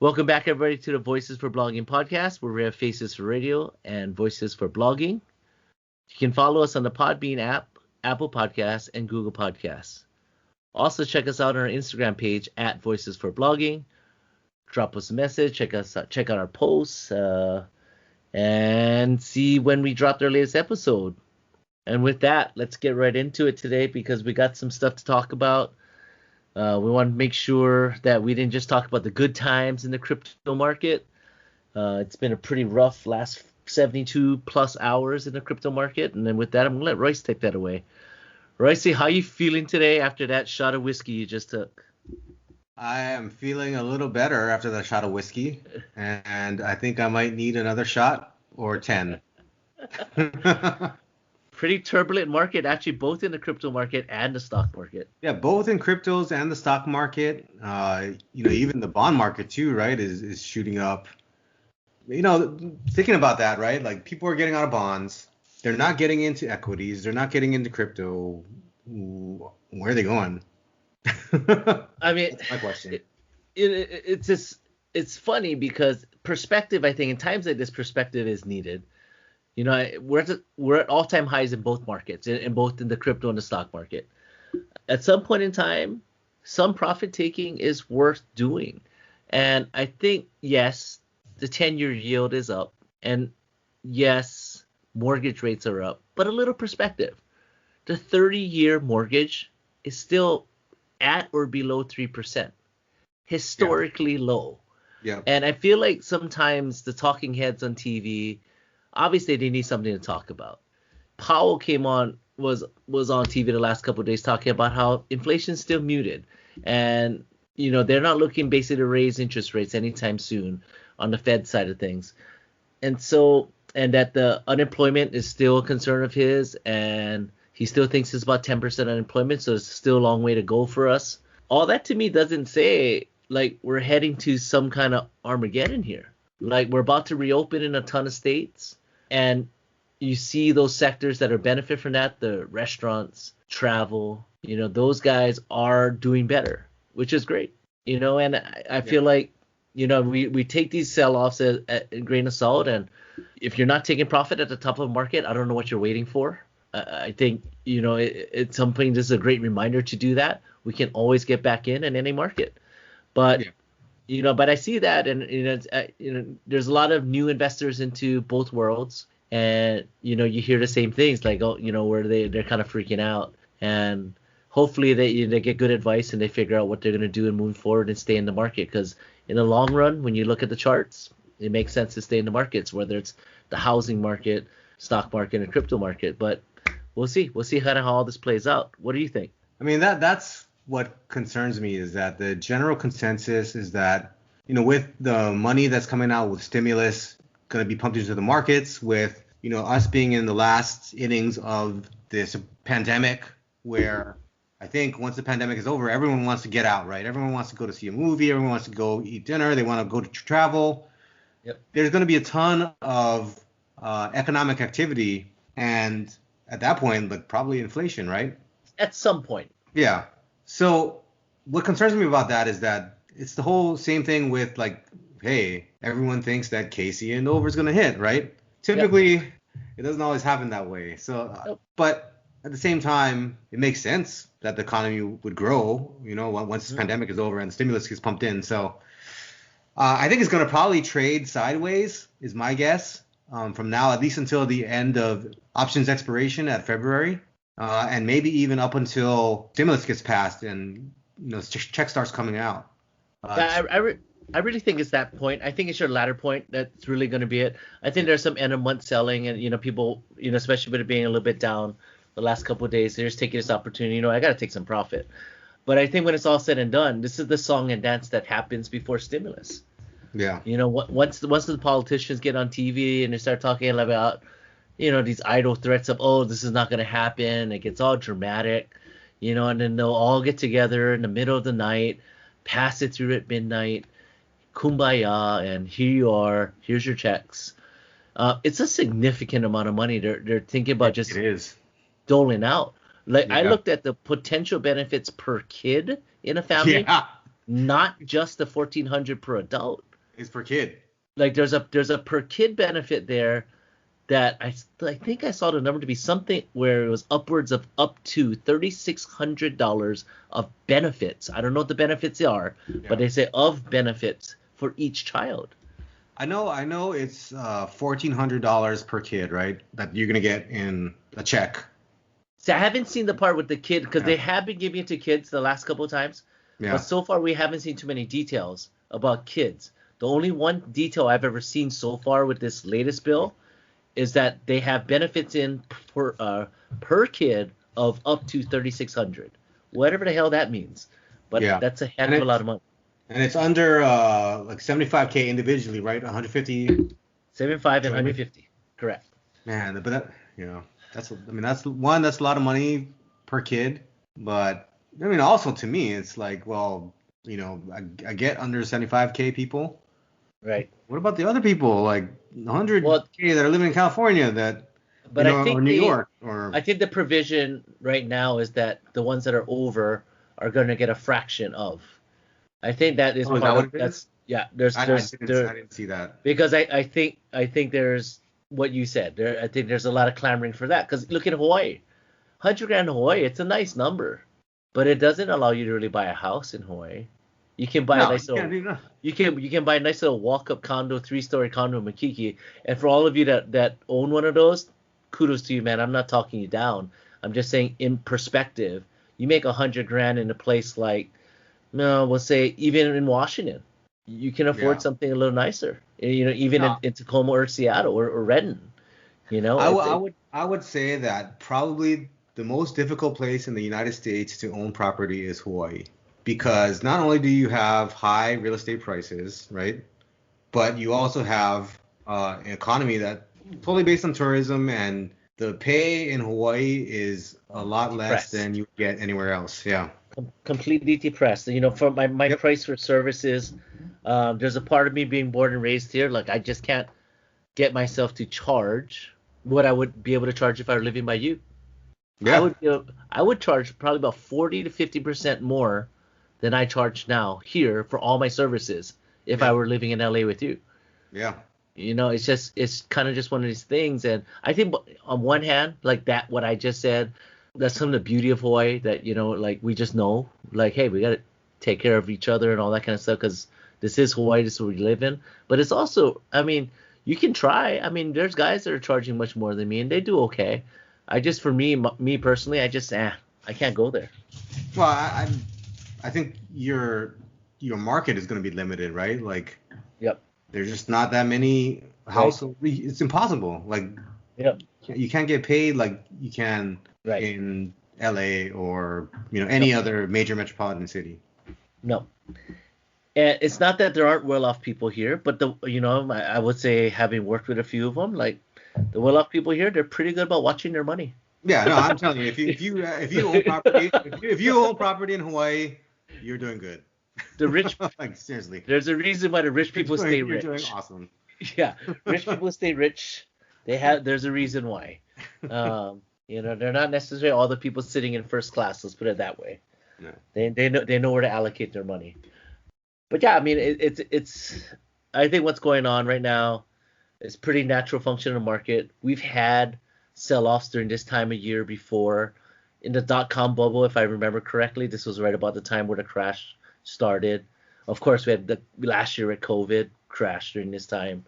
Welcome back, everybody, to the Voices for Blogging podcast, where we have faces for radio and voices for blogging. You can follow us on the Podbean app, Apple Podcasts, and Google Podcasts. Also, check us out on our Instagram page at Voices for Blogging. Drop us a message, check out our posts, and see when we drop our latest episode. And with that, let's get right into it today because we got some stuff to talk about. We want to make sure that we didn't just talk about the good times in the crypto market. It's been a pretty rough last 72 plus hours in the crypto market. And then with that, I'm going to let Royce take that away. Royce, how are you feeling today after that shot of whiskey you just took? I am feeling a little better after that shot of whiskey. And I think I might need another shot or 10. Pretty turbulent market, actually, both in the crypto market and the stock market. Yeah, both in cryptos and the stock market. Even the bond market too, right, is shooting up. Thinking about that, right? Like people are getting out of bonds. They're not getting into equities. They're not getting into crypto. Where are they going? I mean, that's my question. It's funny because perspective, I think, in times like this, perspective is needed. We're at all-time highs in both markets, in both in the crypto and the stock market. At some point in time, some profit taking is worth doing. And I think, yes, the 10-year yield is up. And yes, mortgage rates are up. But a little perspective. The 30-year mortgage is still at or below 3%. Historically low. Yeah. And I feel like sometimes the talking heads on TV, obviously, they need something to talk about. Powell was on TV the last couple of days talking about how inflation's still muted. And, they're not looking basically to raise interest rates anytime soon on the Fed side of things. And that the unemployment is still a concern of his. And he still thinks it's about 10% unemployment. So it's still a long way to go for us. All that to me doesn't say like we're heading to some kind of Armageddon here. Like we're about to reopen in a ton of states. And you see those sectors that are benefit from that, the restaurants, travel, those guys are doing better, which is great. And I feel like, we take these sell-offs at a grain of salt. And if you're not taking profit at the top of the market, I don't know what you're waiting for. I think, it's something, this is a great reminder to do that. We can always get back in any market. But but I see that, and there's a lot of new investors into both worlds, and you hear the same things like, where they're kind of freaking out, and hopefully they get good advice and they figure out what they're going to do and move forward and stay in the market, because in the long run, when you look at the charts, it makes sense to stay in the markets, whether it's the housing market, stock market, and crypto market. But we'll see kind of how all this plays out. What do you think? I mean, that's what concerns me, is that the general consensus is that, with the money that's coming out with stimulus going to be pumped into the markets, with, us being in the last innings of this pandemic, where I think once the pandemic is over, everyone wants to get out, right? Everyone wants to go to see a movie. Everyone wants to go eat dinner. They want to go to travel. Yep. There's going to be a ton of economic activity. And at that point, like probably inflation, right? At some point. Yeah. So what concerns me about that is that it's the whole same thing with like, hey, everyone thinks that Casey and over is going to hit, right? Typically, It doesn't always happen that way. So, but at the same time, it makes sense that the economy would grow, once this pandemic is over and the stimulus gets pumped in. So I think it's going to probably trade sideways is my guess from now, at least until the end of options expiration at February. And maybe even up until stimulus gets passed and check starts coming out. I really think it's that point. I think it's your latter point that's really going to be it. I think there's some end of month selling, and people, especially with it being a little bit down the last couple of days, they're just taking this opportunity. I got to take some profit. But I think when it's all said and done, this is the song and dance that happens before stimulus. Yeah. Once the politicians get on TV and they start talking about these idle threats of, oh, this is not going to happen. It gets all dramatic, and then they'll all get together in the middle of the night, pass it through at midnight, kumbaya, and here you are, here's your checks. It's a significant amount of money they're thinking about just doling out. I looked at the potential benefits per kid in a family, not just the $1,400 per adult. It's per kid. Like there's a per kid benefit there that I think I saw the number to be something where it was upwards of up to $3,600 of benefits. I don't know what the benefits are, but they say of benefits for each child. I know it's $1,400 per kid, right? That you're gonna get in a check. See, I haven't seen the part with the kid because they have been giving it to kids the last couple of times, but so far we haven't seen too many details about kids. The only one detail I've ever seen so far with this latest bill is that they have benefits in per kid of up to $3,600, whatever the hell that means. But that's a heck of a lot of money. And it's under like 75K individually, right? 150. 75 and 150, correct. Man, but that, that's a lot of money per kid. But I mean, also to me, it's like, well, I get under 75K people. Right. What about the other people, like 100K that are living in California but I think or New York? Or I think the provision right now is that the ones that are over are going to get a fraction of. I think that is part of that's yeah. I didn't see that because I think there's what you said. I think there's a lot of clamoring for that because look at Hawaii, $100,000 in Hawaii. It's a nice number, but it doesn't allow you to really buy a house in Hawaii. You can buy a nice little you can buy a nice little walk-up condo, 3-story condo in Makiki. And for all of you that own one of those, kudos to you, man. I'm not talking you down. I'm just saying in perspective, you make $100,000 in a place like, we'll say even in Washington, you can afford something a little nicer. Even in Tacoma or Seattle or Redmond. I would say that probably the most difficult place in the United States to own property is Hawaii. Because not only do you have high real estate prices, right, but you also have an economy that totally based on tourism, and the pay in Hawaii is a lot less than you get anywhere else. Yeah. Completely depressed. For my price for services, there's a part of me being born and raised here. Like I just can't get myself to charge what I would be able to charge if I were living by you. Yeah. I would charge probably about 40 to 50% more than I charge now here for all my services if I were living in LA with you. Yeah. It's kind of just one of these things. And I think on one hand, like that, what I just said, that's some of the beauty of Hawaii that, like we just know, like, hey, we got to take care of each other and all that kind of stuff because this is Hawaii, this is what we live in. But it's also, I mean, you can try. I mean, there's guys that are charging much more than me and they do okay. For me personally, I can't go there. Well, I think your market is going to be limited, right? Like, there's just not that many households. Right. It's impossible. Like, you can't get paid like you can in LA or any other major metropolitan city. No, and it's not that there aren't well-off people here, but I would say having worked with a few of them, like the well-off people here, they're pretty good about watching their money. Yeah, no, I'm telling you, if you own property, if you own property in Hawaii, you're doing good. The rich, like seriously, there's a reason why the rich people stay rich. You're doing awesome. Yeah, rich people stay rich. There's a reason why. They're not necessarily all the people sitting in first class. Let's put it that way. No. They know where to allocate their money. But yeah, I mean, it's I think what's going on right now is pretty natural function of the market. We've had sell-offs during this time of year before. In the dot-com bubble, if I remember correctly, this was right about the time where the crash started. Of course, we had last year with COVID crash during this time.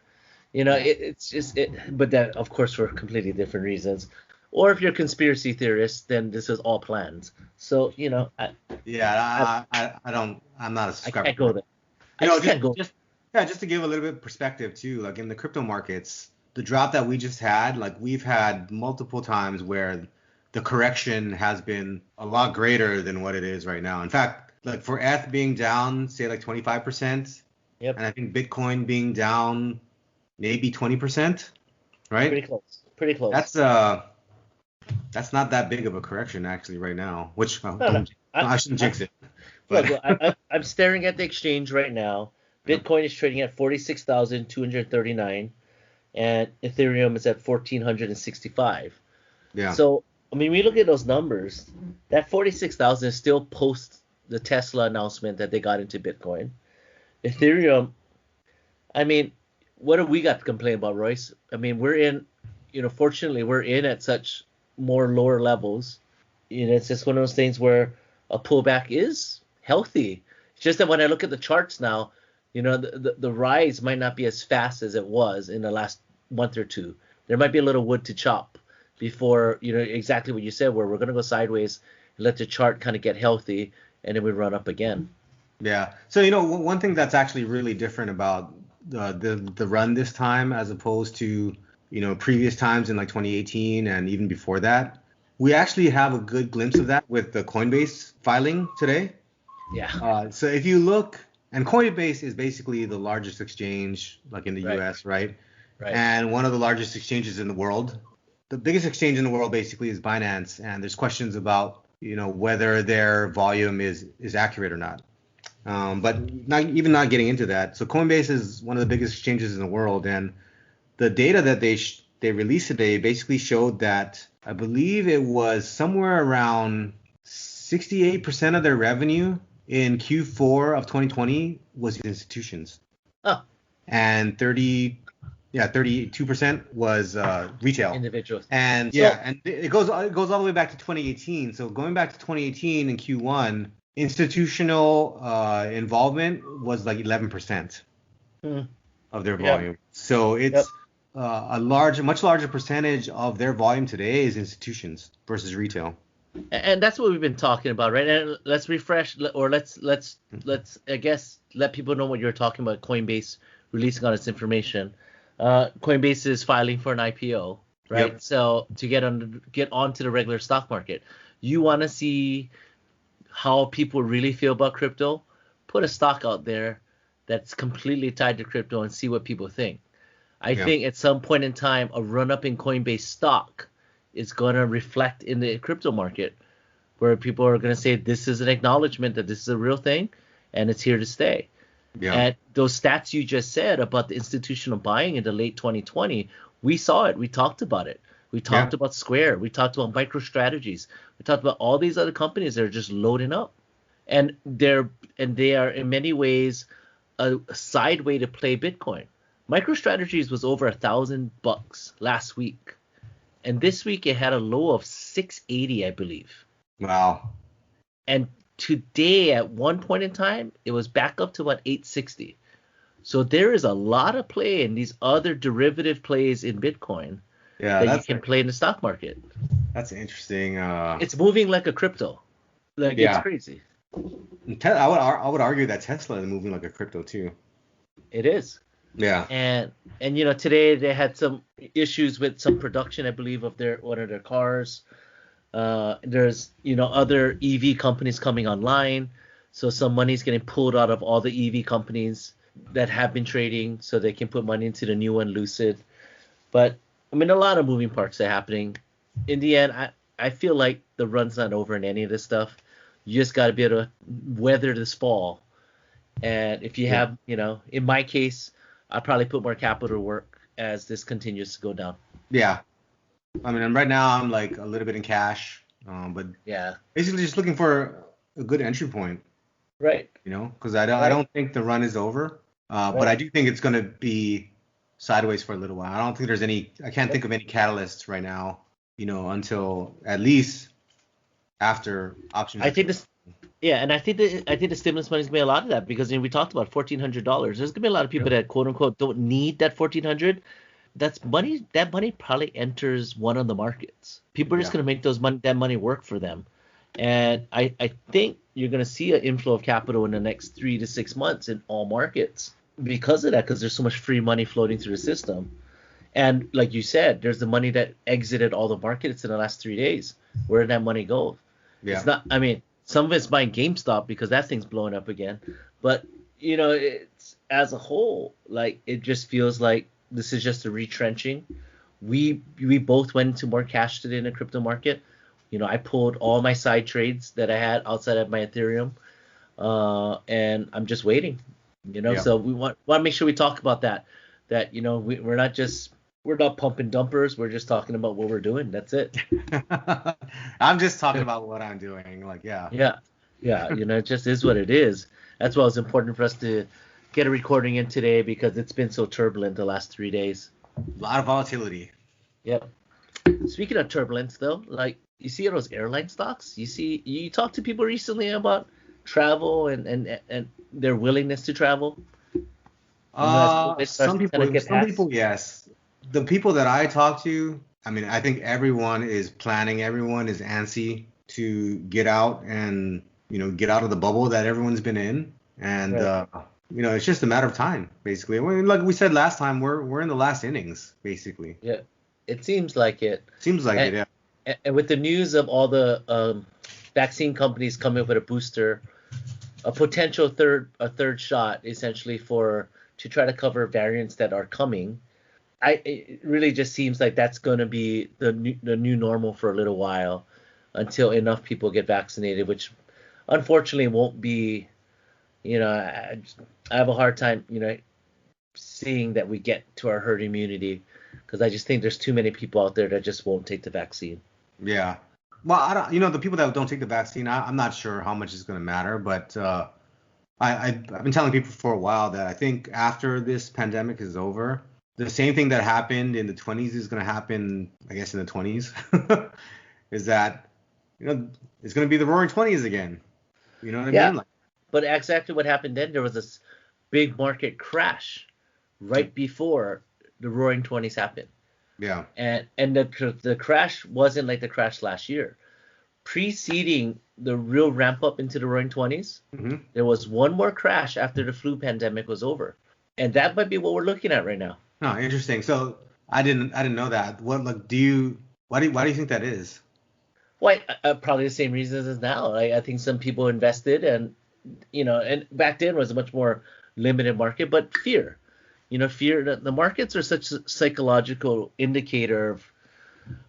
It's just but that, of course, for completely different reasons. Or if you're a conspiracy theorist, then this is all planned. So, I'm not a subscriber. I can't go there. I just can't go. Just to give a little bit of perspective too, like in the crypto markets, the drop that we just had, like we've had multiple times where the correction has been a lot greater than what it is right now. In fact, like for ETH being down, say like 25%, and I think Bitcoin being down maybe 20%, right? Pretty close. That's not that big of a correction actually right now, which I shouldn't jinx it. But I'm staring at the exchange right now. Bitcoin is trading at 46,239 and Ethereum is at 1,465. Yeah. So, I mean, we look at those numbers, that 46,000 is still post the Tesla announcement that they got into Bitcoin. Ethereum, I mean, what have we got to complain about, Royce? I mean, we're in, fortunately, we're in at such more lower levels. It's just one of those things where a pullback is healthy. It's just that when I look at the charts now, the rise might not be as fast as it was in the last month or two. There might be a little wood to chop before, exactly what you said, where we're going to go sideways and let the chart kind of get healthy, and then we run up again. Yeah. So, one thing that's actually really different about the run this time as opposed to, previous times in like 2018 and even before that, we actually have a good glimpse of that with the Coinbase filing today. Yeah. So if you look, and Coinbase is basically the largest exchange like in the Right. US, right? Right. And one of the largest exchanges in the world. The biggest exchange in the world basically is Binance, and there's questions about, whether their volume is accurate or not. But not getting into that. So Coinbase is one of the biggest exchanges in the world, and the data that they released today basically showed that I believe it was somewhere around 68% of their revenue in Q4 of 2020 was institutions, Oh, and 32% was retail. individuals. And So, and it goes all the way back to 2018. So going back to 2018 in Q1, institutional involvement was like 11% of their yep. volume. So Yep. it's much larger percentage of their volume today is institutions versus retail. And that's what we've been talking about, right? And let's refresh, or let's I guess let people know what you're talking about. Coinbase releasing all its information. Coinbase is filing for an IPO, right? Yep. So to get onto the regular stock market, you want to see how people really feel about crypto. Put a stock out there that's completely tied to crypto and see what people think. I Yeah. think at some point in time, a run up in Coinbase stock is going to reflect in the crypto market, where people are going to say this is an acknowledgement that this is a real thing and it's here to stay. Yeah. And those stats you just said about the institutional buying in the late 2020, we saw it. We talked about it. We talked about Square. We talked about MicroStrategies. We talked about all these other companies that are just loading up. And they are in many ways a side way to play Bitcoin. MicroStrategies was over $1,000 last week. And this week it had a low of 680, I believe. Wow. And today at one point in time, it was back up to about 860. So there is a lot of play in these other derivative plays in Bitcoin that you can play in the stock market. That's interesting. It's moving like a crypto. Like it's crazy. I would argue that Tesla is moving like a crypto too. It is. Yeah. And today they had some issues with some production, I believe, of one of their cars. There's other EV companies coming online, so some money's getting pulled out of all the EV companies that have been trading, so they can put money into the new one, Lucid. But I mean, a lot of moving parts are happening. In the end, I feel like the run's not over in any of this stuff. You just got to be able to weather this fall. And if you have, in my case, I probably put more capital to work as this continues to go down. Yeah. I mean, right now I'm like a little bit in cash, but yeah, basically just looking for a good entry point. Right. Because I don't think the run is over, but I do think it's going to be sideways for a little while. I can't think of any catalysts right now, until at least after options. I think this. Yeah, and I think the stimulus money is gonna be a lot of that, because we talked about $1,400. There's gonna be a lot of people that quote unquote don't need that $1,400. That's money. That money probably enters one of the markets. People are just gonna make that money work for them, and I think you're gonna see an inflow of capital in the next 3 to 6 months in all markets because of that, because there's so much free money floating through the system. And like you said, there's the money that exited all the markets in the last 3 days. Where did that money go? Yeah. It's not. I mean, some of it's buying GameStop because that thing's blowing up again. But it's as a whole, like it just feels like this is just a retrenching. We both went into more cash today in the crypto market. I pulled all my side trades that I had outside of my Ethereum, and I'm just waiting. So we want to make sure we talk about that. That we're not pumping dumpers. We're just talking about what we're doing. That's it. I'm just talking about what I'm doing. Like, yeah. Yeah. It just is what it is. That's why it's important for us to get a recording in today because it's been so turbulent the last 3 days. A lot of volatility. Yep. Speaking of turbulence, though, like you see those airline stocks. You talk to people recently about travel and their willingness to travel. Some people, yes. The people that I talk to, I mean, I think everyone is planning. Everyone is antsy to get out and get out of the bubble that everyone's been in, and Right. it's just a matter of time, basically. I mean, like we said last time, we're in the last innings, basically. Yeah, it seems like it. Seems like it, yeah. And with the news of all the vaccine companies coming up with a booster, a potential third shot, essentially to try to cover variants that are coming, it really just seems like that's going to be the new normal for a little while until enough people get vaccinated, which unfortunately won't be. I have a hard time, seeing that we get to our herd immunity because I just think there's too many people out there that just won't take the vaccine. Yeah. Well, I don't. The people that don't take the vaccine, I'm not sure how much it's going to matter, but I've been telling people for a while that I think after this pandemic is over, the same thing that happened in the 20s is going to happen, I guess, in the 20s. Is that, it's going to be the Roaring 20s again. You know what I mean? Like, but exactly what happened then, there was this big market crash right before the Roaring 20s happened. Yeah. And the crash wasn't like the crash last year. Preceding the real ramp up into the Roaring 20s, there was one more crash after the flu pandemic was over. And that might be what we're looking at right now. Oh, interesting. So I didn't know that. What why do you think that is? Well, probably the same reasons as now. I think some people invested and back then was a much more limited market, but fear. Fear. The markets are such a psychological indicator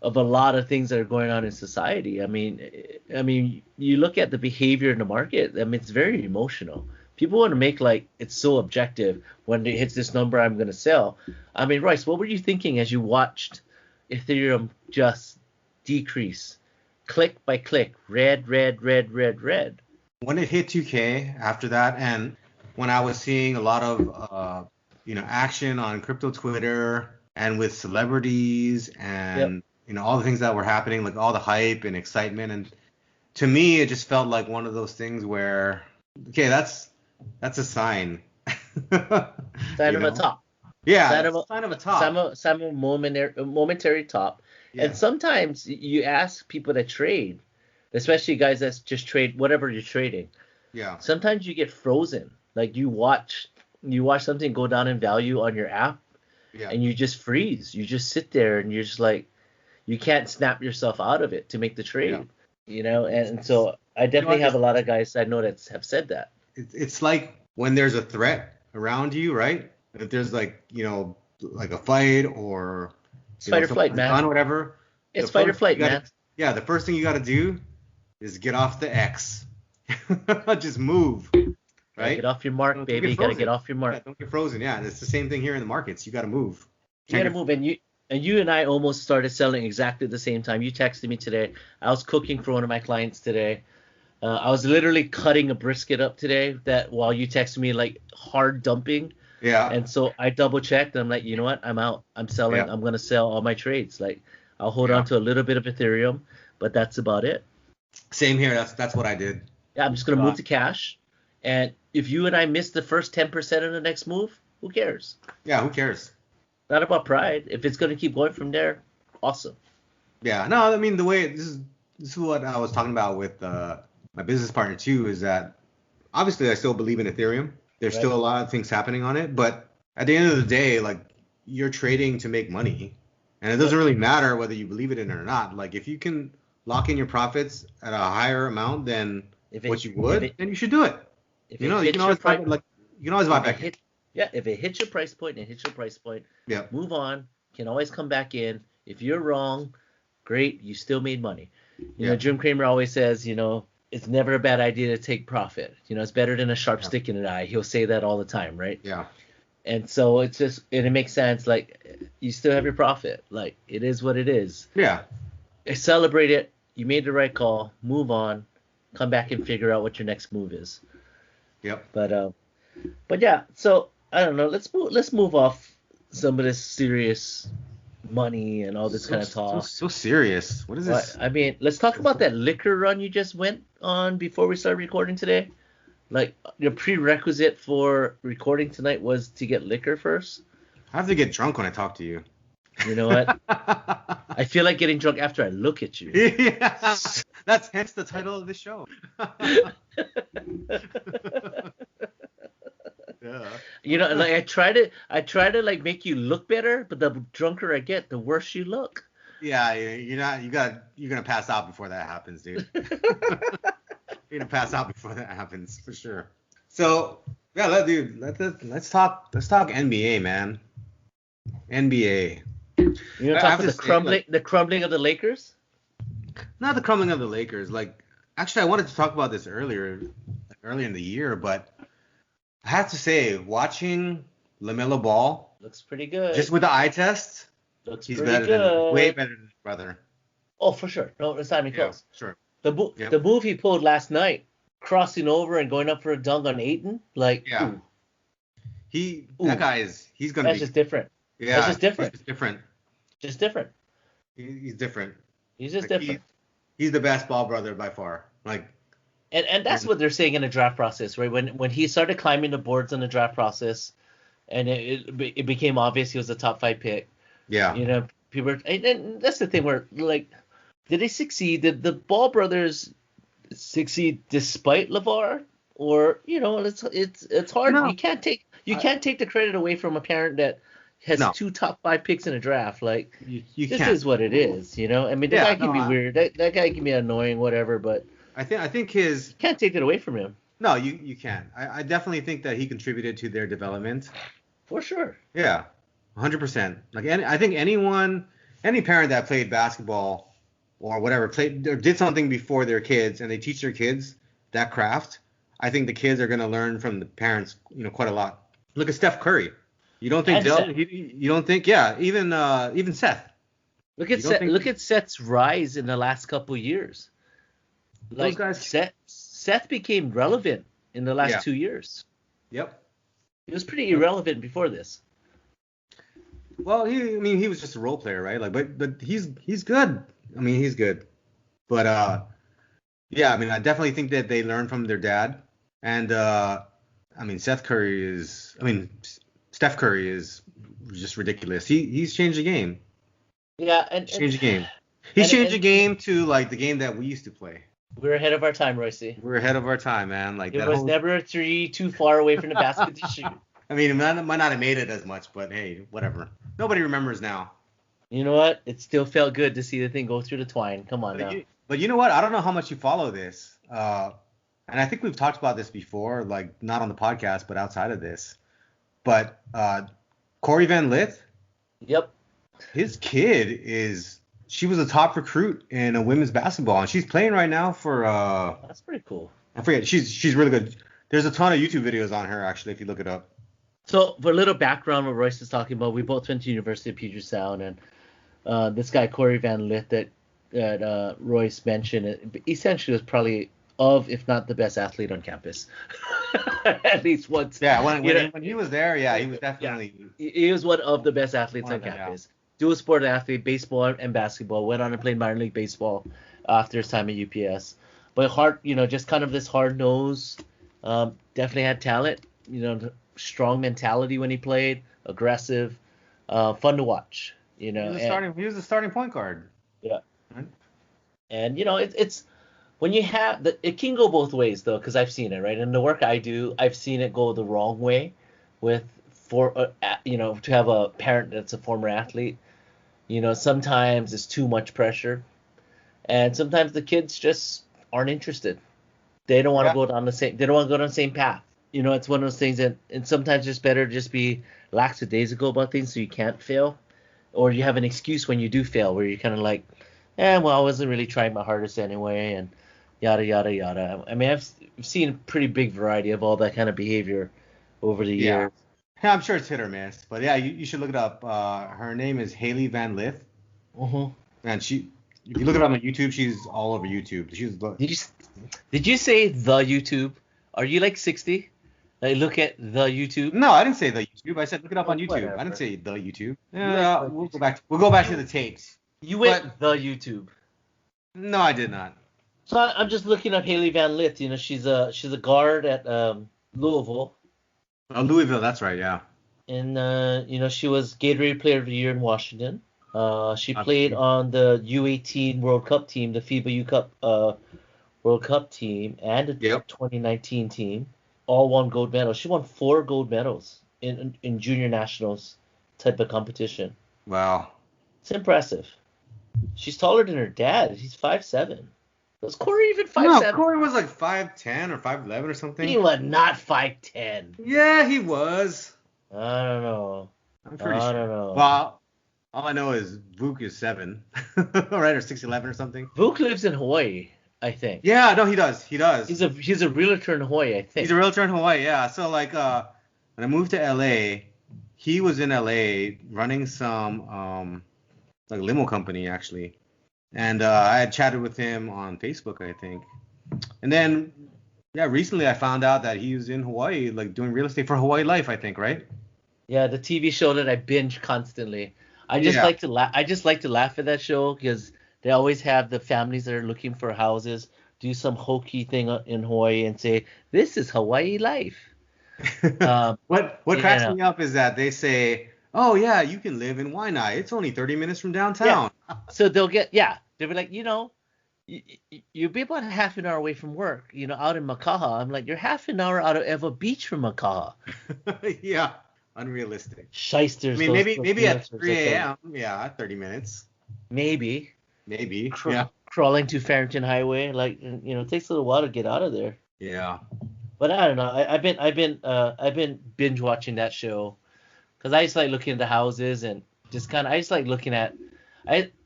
of a lot of things that are going on in society. I mean, you look at the behavior in the market. I mean, it's very emotional. People want to make like it's so objective. When it hits this number, I'm going to sell. I mean, Royce, what were you thinking as you watched Ethereum just decrease, click by click, red, red, red, red, red? When it hit 2K after that, and when I was seeing a lot of action on crypto Twitter and with celebrities and all the things that were happening, like all the hype and excitement, and to me it just felt like one of those things where, okay, that's a sign. Sign of a top. Yeah, sign of a top. Sign of a momentary top. Yeah. And sometimes you ask people that trade, especially guys that just trade whatever you're trading. Yeah. Sometimes you get frozen. Like you watch something go down in value on your app, and you just freeze. You just sit there and you're just like, you can't snap yourself out of it to make the trade. And so I definitely have a lot of guys I know that have said that. It's like when there's a threat around you, right? If there's like a fight or fight or flight, man. Or whatever. It's fight or flight, man. Yeah, the first thing you got to do is get off the X. Just move. Right? Get off your mark, baby. You gotta get off your mark. Yeah, don't get frozen. Yeah, and it's the same thing here in the markets. You gotta move. You gotta move, and you and I almost started selling exactly at the same time. You texted me today. I was cooking for one of my clients today. I was literally cutting a brisket up today. That while you texted me like hard dumping. Yeah. And so I double checked. And I'm like, you know what? I'm out. I'm selling. Yeah. I'm gonna sell all my trades. Like I'll hold on to a little bit of Ethereum, but that's about it. Same here. That's what I did. Yeah, I'm just gonna move to cash. And if you and I miss the first 10% of the next move, who cares? Yeah, who cares? Not about pride. If it's going to keep going from there, awesome. Yeah, no, I mean, the way this is what I was talking about with my business partner too, is that obviously I still believe in Ethereum. There's still a lot of things happening on it, but at the end of the day, like you're trading to make money, and it doesn't really matter whether you believe it in or not. Like if you can lock in your profits at a higher amount than what you would, then you should do it. You can always buy back in. Yeah, if it hits your price point, move on. Can always come back in. If you're wrong, great, you still made money. You know, Jim Cramer always says, it's never a bad idea to take profit. It's better than a sharp stick in an eye. He'll say that all the time, right? Yeah. And so it's just, and it makes sense. Like, you still have your profit. Like, it is what it is. Yeah. Celebrate it. You made the right call. Move on. Come back and figure out what your next move is. Yep. But But yeah, so I don't know. Let's move off some of this serious money and all this kind of talk. So serious. What is this? I mean, let's talk about that liquor run you just went on before we started recording today. Like, your prerequisite for recording tonight was to get liquor first. I have to get drunk when I talk to you. You know what? I feel like getting drunk after I look at you. Yeah, that's hence the title of the show. Yeah. You know, like I try to like make you look better, but the drunker I get, the worse you look. Yeah, you're gonna pass out before that happens, dude. You're gonna pass out before that happens for sure. So yeah, let's talk NBA, man. NBA. You know, talk about the crumbling of the Lakers. Not the crumbling of the Lakers. Like, actually, I wanted to talk about this earlier in the year, but I have to say, watching LaMelo Ball looks pretty good. Just with the eye test, he's better good. Way better than his brother. Oh, for sure. No, it's not even close. Sure. The move he pulled last night, crossing over and going up for a dunk on Ayton, like, yeah. That guy he's gonna that's be. just different. Yeah, that's just different. Just different. Just different. He's different. He's just different. He's the best ball brother by far. Like. And that's what they're saying in the draft process, right? When he started climbing the boards in the draft process, and it became obvious he was a top 5 pick. Yeah. You know, people are, and that's the thing where, like, did they succeed? Did the Ball brothers succeed despite LeVar? Or, you know, it's hard. No. You can't take the credit away from a parent that has 2 top 5 picks in a draft. Like, you this can't. is what it is, you know? I mean, the guy can be weird. That guy can be annoying, whatever, but I think his... You can't take it away from him. No, you can't. I definitely think that he contributed to their development. For sure. Yeah, 100%. Like, I think any parent that played basketball or whatever, played or did something before their kids, and they teach their kids that craft, I think the kids are going to learn from the parents, you know, quite a lot. Look at Steph Curry. You don't think you don't think, yeah, even Seth. Look at Seth's rise in the last couple years. Like, those guys, Seth became relevant in the last 2 years. Yep. He was pretty irrelevant before this. Well, he was just a role player, right? Like, but he's good. I mean, he's good. But yeah, I mean, I definitely think that they learn from their dad. And I mean, Steph Curry is just ridiculous. He's changed the game. Yeah, and changed the game. He's changed the game to like the game that we used to play. We're ahead of our time, Royce. We're ahead of our time, man. Like, it was never a 3 too far away from the basket to shoot. I mean, it might not have made it as much, but hey, whatever. Nobody remembers now. You know what? It still felt good to see the thing go through the twine. Come on now. But you know what? I don't know how much you follow this. And I think we've talked about this before, like not on the podcast, but outside of this. But Corey Van Lith. Yep. His kid she was a top recruit in women's basketball, and she's playing right now for. That's pretty cool. I forget. She's really good. There's a ton of YouTube videos on her actually, if you look it up. So for a little background, what Royce is talking about, we both went to University of Puget Sound, and this guy Corey Van Lith that Royce mentioned, essentially was probably if not the best athlete on campus, at least once. Yeah, when he was there, yeah, he was definitely. Yeah, he was one of the best athletes on campus. Yeah. Dual sport athlete, baseball and basketball. Went on and played minor league baseball after his time at UPS. But just kind of this hard nose. Definitely had talent. You know, strong mentality when he played. Aggressive. Fun to watch. You know, he was the starting point guard. Yeah. Right. And you know, it's when you have it can go both ways though, because I've seen it, right? In the work I do, I've seen it go the wrong way to have a parent that's a former athlete. You know, sometimes it's too much pressure, and sometimes the kids just aren't interested. They don't want to go down the same. They don't want to go down the same path. You know, it's one of those things and sometimes it's better to just be lackadaisical about things so you can't fail, or you have an excuse when you do fail where you're kind of like, well, I wasn't really trying my hardest anyway, and yada yada yada. I mean, I've seen a pretty big variety of all that kind of behavior over the years. Yeah, I'm sure it's hit or miss, but yeah, you should look it up. Her name is Haley Van Lith. Mm-hmm. And if you look it up on YouTube, she's all over YouTube. Did you say the YouTube? Are you like 60? Like, look at the YouTube. No, I didn't say the YouTube. I said look it up Oh, on YouTube. I didn't whatever. say the YouTube. You Yeah, went the we'll go YouTube. back. We'll go back to the tapes. You But went the YouTube. no, I did not. So I'm just looking up Haley Van Lith. You know, she's a guard at Louisville, Louisville, that's right. Yeah. and you know she was Gatorade Player of the Year in Washington. She Uh, played on the U18 World Cup team, the FIBA U Cup World Cup team, and the Yep. 2019 team. All won gold medals. She won 4 gold medals in junior nationals type of competition. Wow. It's impressive. She's taller than her dad. He's 5'7". Was Corey even No, 5'7"? Corey was like 5'10" or 5'11" or something. He was not 5'10". Yeah, he was. I don't know. I'm pretty I sure. don't know. Well, all I know is Vuk is 7, right, or 6'11" or something. Vuk lives in Hawaii, I think. Yeah, no, he does. He does. He's a realtor in Hawaii, I think. He's a realtor in Hawaii. Yeah. So like, when I moved to LA, he was in LA running some like limo company actually, and I had chatted with him on Facebook, I think, and then yeah, recently I found out that he was in Hawaii, like doing real estate for Hawaii Life, I think, right? Yeah, the TV show that I binge constantly. I just Yeah. like to laugh. I just like to laugh at that show because they always have the families that are looking for houses do some hokey thing in Hawaii and say, "This is Hawaii life." What you cracks know. me up is that they say, "Oh yeah, you can live in Waianae. It's only 30 minutes from downtown." So they'll be like, you know, you'll be about half an hour away from work, you know, out in Makaha. I'm like, you're half an hour out of Eva Beach from Makaha. Yeah, unrealistic. I Shysters, mean, those maybe at realtors, 3 I tell you. a.m. Yeah, 30 minutes. Maybe Maybe. Yeah. crawling to Farrington Highway, like, you know, it takes a little while to get out of there. Yeah. But I don't know. I've been binge watching that show because I just like looking at the houses and I just like looking at.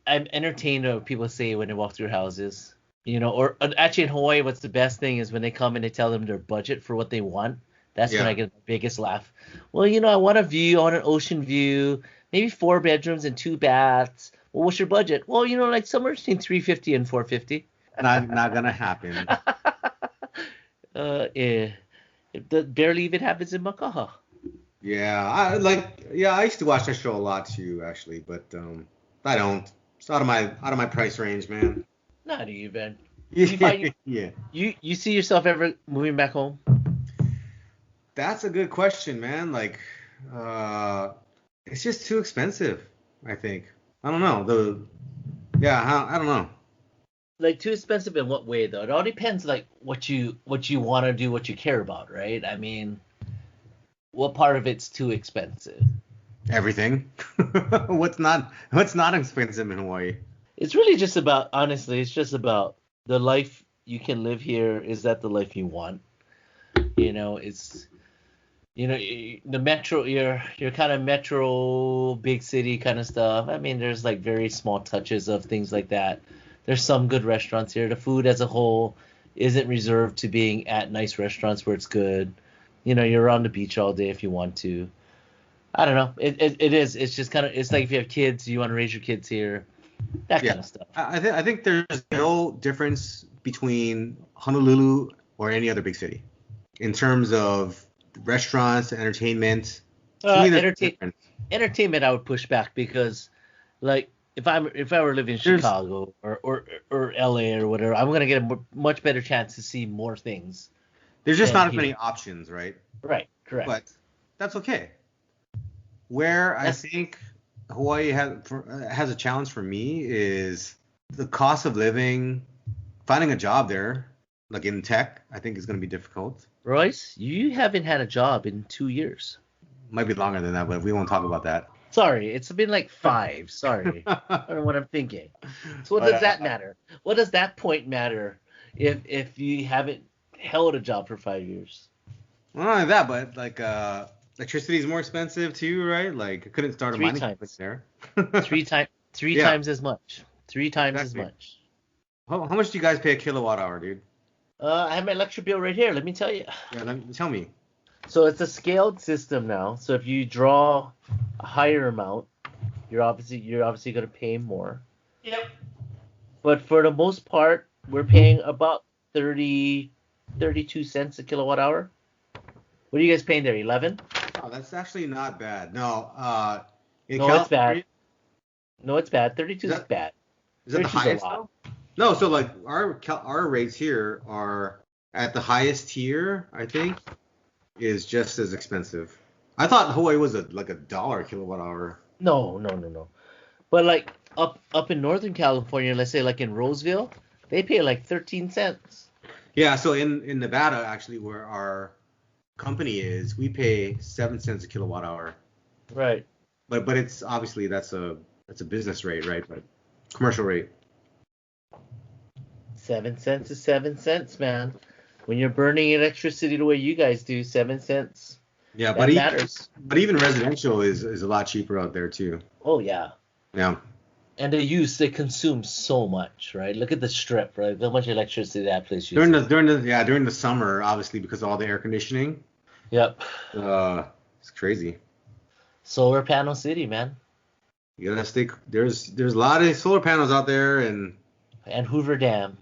I'm entertained when people say when they walk through houses, you know, or actually in Hawaii, what's the best thing is when they come and they tell them their budget for what they want. That's when Yeah. I get the biggest laugh. Well, you know, I want a view, I want an ocean view, maybe 4 bedrooms and 2 baths. Well, what's your budget? Well, you know, like somewhere between 350 and 450. Not gonna happen. Yeah. It barely even happens in Makaha. Yeah, I used to watch that show a lot too, actually, but I don't. It's out of my price range, man. Not even. You find Yeah. you see yourself ever moving back home? That's a good question, man. Like, it's just too expensive, I think. I don't know. I don't know. Like too expensive in what way though? It all depends like what you want to do, what you care about, right? I mean, what part of it's too expensive? Everything. What's not expensive in Hawaii? It's really just about honestly, it's just about the life you can live here. Is that the life you want? You know, it's the metro, your kind of metro big city kind of stuff. I mean, there's like very small touches of things like that. There's some good restaurants here. The food as a whole isn't reserved to being at nice restaurants where it's good. You know, you're on the beach all day if you want to. I don't know. It is. It's just kind of. It's like if you have kids, you want to raise your kids here. That Yeah. kind of stuff. I think there's no difference between Honolulu or any other big city in terms of restaurants, entertainment. To me, there's a difference. Entertainment, I would push back because, like, if I were living in There's- Chicago or LA or whatever, I'm gonna get a much better chance to see more things. There's just Yeah, not as here. many options, right? Right. Correct. But that's okay. Where I That's- think Hawaii has a challenge for me is the cost of living. Finding a job there, like in tech, I think is going to be difficult. Royce, you haven't had a job in 2 years. Might be longer than that, but we won't talk about that. Sorry, it's been like 5. Sorry. I don't know what I'm thinking. So what But, does that matter? What does that point matter if you haven't held a job for 5 years? Well, not only that, but like electricity is more expensive too, right? Like I couldn't start a 3 mining times. company there. Three Yeah. times as much. 3 times Exactly. as much. How much do you guys pay a kilowatt hour, dude? I have my electric bill right here. Let me tell you. Yeah, tell me. So it's a scaled system now. So if you draw a higher amount, you're obviously going to pay more. Yep. But for the most part, we're paying about 32 cents a kilowatt hour. What are you guys paying there? 11? Oh, that's actually not bad. No, in No, it's bad. California, No, it's bad. is 32 is that bad. is that the 32 is a highest lot. though? No, so like our rates here are at the highest tier, I think, is just as expensive. I thought Hawaii was like $1 kilowatt hour. No, no, no, no. But like up in Northern California, let's say like in Roseville, they pay like 13 cents. Yeah, so in Nevada, actually, where our company is, we pay 7 cents a kilowatt hour. Right. But it's obviously that's a business rate, right? But commercial rate. 7 cents is 7 cents, man. When you're burning electricity the way you guys do, 7 cents, Yeah, that matters. but even residential is a lot cheaper out there too. Oh yeah. Yeah. And they consume so much, right? Look at the strip, right? How much electricity that place During uses. the during the summer, obviously because of all the air conditioning, Yep. it's crazy. Solar panel city, man. You gotta stay. There's a lot of solar panels out there, and And Hoover Dam.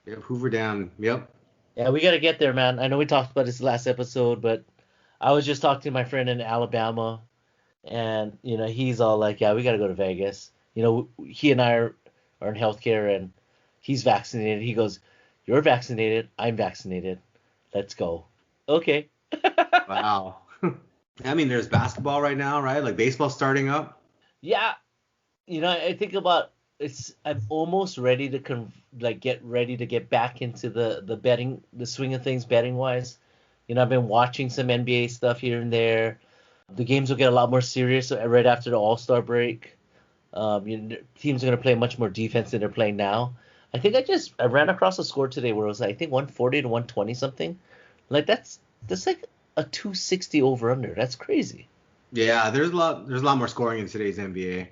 yep, Hoover Dam. Yep. Yeah, we got to get there, man. I know we talked about this last episode, but I was just talking to my friend in Alabama, and he's all like, "Yeah, we got to go to Vegas." He and I are in healthcare, and he's vaccinated. He goes, "You're vaccinated. I'm vaccinated. Let's go." Okay. Wow. I mean, there's basketball right now, right? Like baseball starting up. Yeah, I think about it's. I'm almost ready to get ready to get back into the betting, the swing of things betting wise. I've been watching some NBA stuff here and there. The games will get a lot more serious right after the All-Star break. Teams are going to play much more defense than they're playing now. I think I ran across a score today where it was I think 140 to 120 something. Like that's like a 260 over under. That's crazy. Yeah, there's a lot more scoring in today's NBA.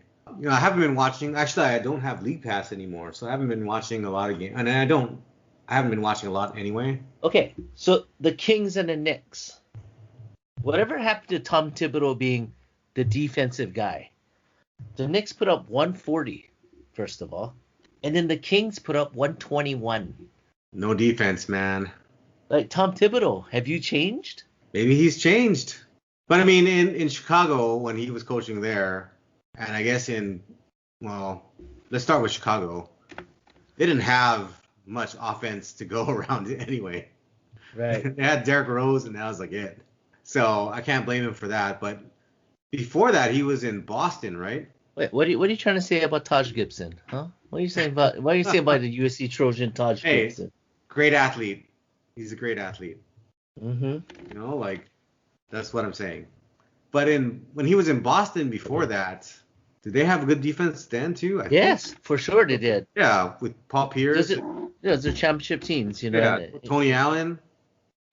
I haven't been watching. Actually, I don't have League Pass anymore, so I haven't been watching a lot of games. And I haven't been watching a lot anyway. Okay, so the Kings and the Knicks. Whatever happened to Tom Thibodeau being the defensive guy? The Knicks put up 140, first of all, and then the Kings put up 121. No defense, man. Like Tom Thibodeau, have you changed? Maybe he's changed. But I mean, in Chicago when he was coaching there, and I guess let's start with Chicago. They didn't have much offense to go around anyway. Right. They had Derrick Rose, and that was like it. So I can't blame him for that. But before that, he was in Boston, right? Wait, what are you trying to say about Taj Gibson? Huh? What are you saying about the USC Trojan Taj Gibson? Great athlete. He's a great athlete. Mm-hmm. Like that's what I'm saying. But when he was in Boston before that, did they have a good defense then too? I Yes, think. for sure they did. Yeah, with Paul Pierce. They're championship teams, Yeah, Tony Allen.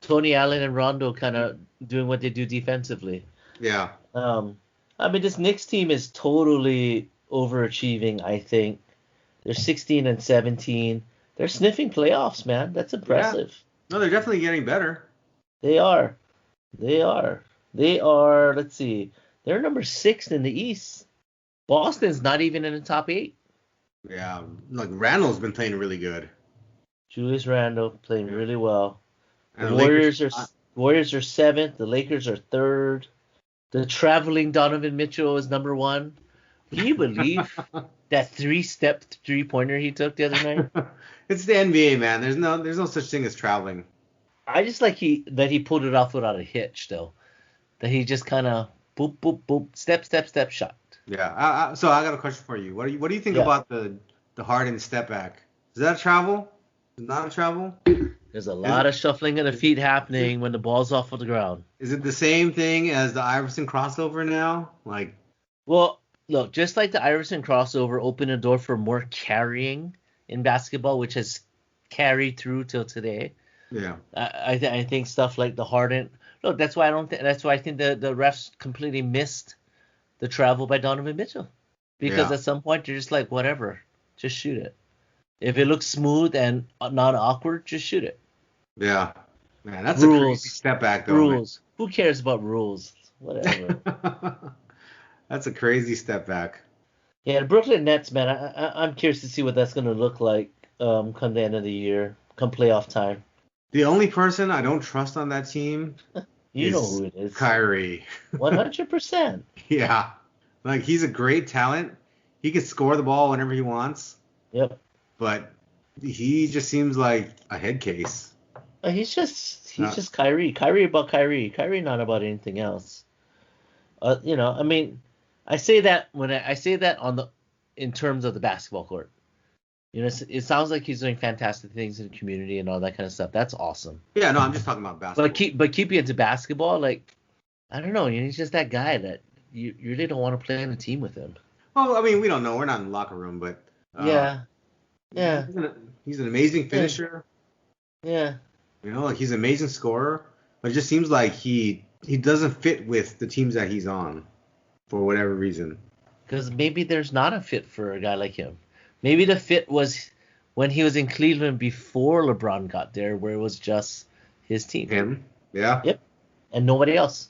Tony Allen and Rondo kind of doing what they do defensively. Yeah. I mean, this Knicks team is totally overachieving, I think. They're 16 and 17. They're sniffing playoffs, man. That's impressive. Yeah. No, they're definitely getting better. They are. Let's see. They're number 6 in the East. Boston's not even in the top 8. Yeah, like Randall's been playing really good. Julius Randle playing really well. And The Warriors are 7th. The Lakers are 3rd. The traveling Donovan Mitchell is number 1. Can you believe that 3-step 3-pointer he took the other night? It's the NBA, man. There's no such thing as traveling. I just like that he pulled it off without a hitch, though. That he just kind of boop, boop, boop, step, shot. Yeah. So I got a question for you. What do you think about the Harden step back? Is that a travel? Is it not a travel? There's a lot of shuffling of the feet happening when the ball's off of the ground. Is it the same thing as the Iverson crossover now? Like, well, look, just like the Iverson crossover opened a door for more carrying in basketball, which has carried through till today. Yeah. I think stuff like the Harden. Look, that's why I think the refs completely missed the travel by Donovan Mitchell, because at some point you're just like, whatever, just shoot it. If it looks smooth and not awkward, just shoot it. Yeah. Man, that's rules. A crazy step back, though. Rules. Man. Who cares about rules? Whatever. That's a crazy step back. Yeah, the Brooklyn Nets, man. I'm curious to see what that's going to look like come the end of the year, come playoff time. The only person I don't trust on that team You know is who it is. Kyrie. 100%. Yeah. Like, he's a great talent. He can score the ball whenever he wants, Yep. but he just seems like a head case. He's just Kyrie. Kyrie about Kyrie. Kyrie not about anything else. I mean, I say that when I say that in terms of the basketball court. It sounds like he's doing fantastic things in the community and all that kind of stuff. That's awesome. Yeah, no, I'm just talking about basketball. But keeping it to basketball, like, I don't know, he's just that guy that you really don't want to play on a team with him. Well, I mean, we don't know. We're not in the locker room, but Yeah. he's an amazing finisher. Yeah. Like, he's an amazing scorer, but it just seems like he doesn't fit with the teams that he's on for whatever reason. Because maybe there's not a fit for a guy like him. Maybe the fit was when he was in Cleveland before LeBron got there, where it was just his team. Him? Yeah. Yep. And nobody else.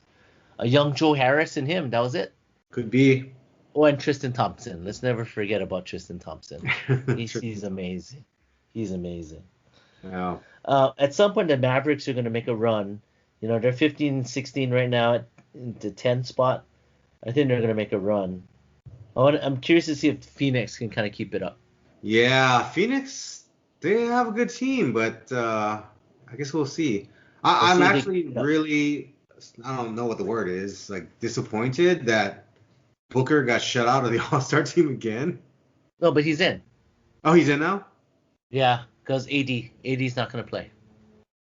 A young Joe Harris and him. That was it. Could be. Oh, and Tristan Thompson. Let's never forget about Tristan Thompson. He's amazing. He's amazing. Yeah. At some point, the Mavericks are going to make a run. They're 15-16 right now at the 10 spot. I think they're going to make a run. I'm curious to see if Phoenix can kind of keep it up. Yeah, Phoenix, they have a good team, but I guess we'll see. I'm actually really, I don't know what the word is, like, disappointed that Booker got shut out of the All-Star team again. No, but he's in. Oh, he's in now? Yeah, because AD's not going to play.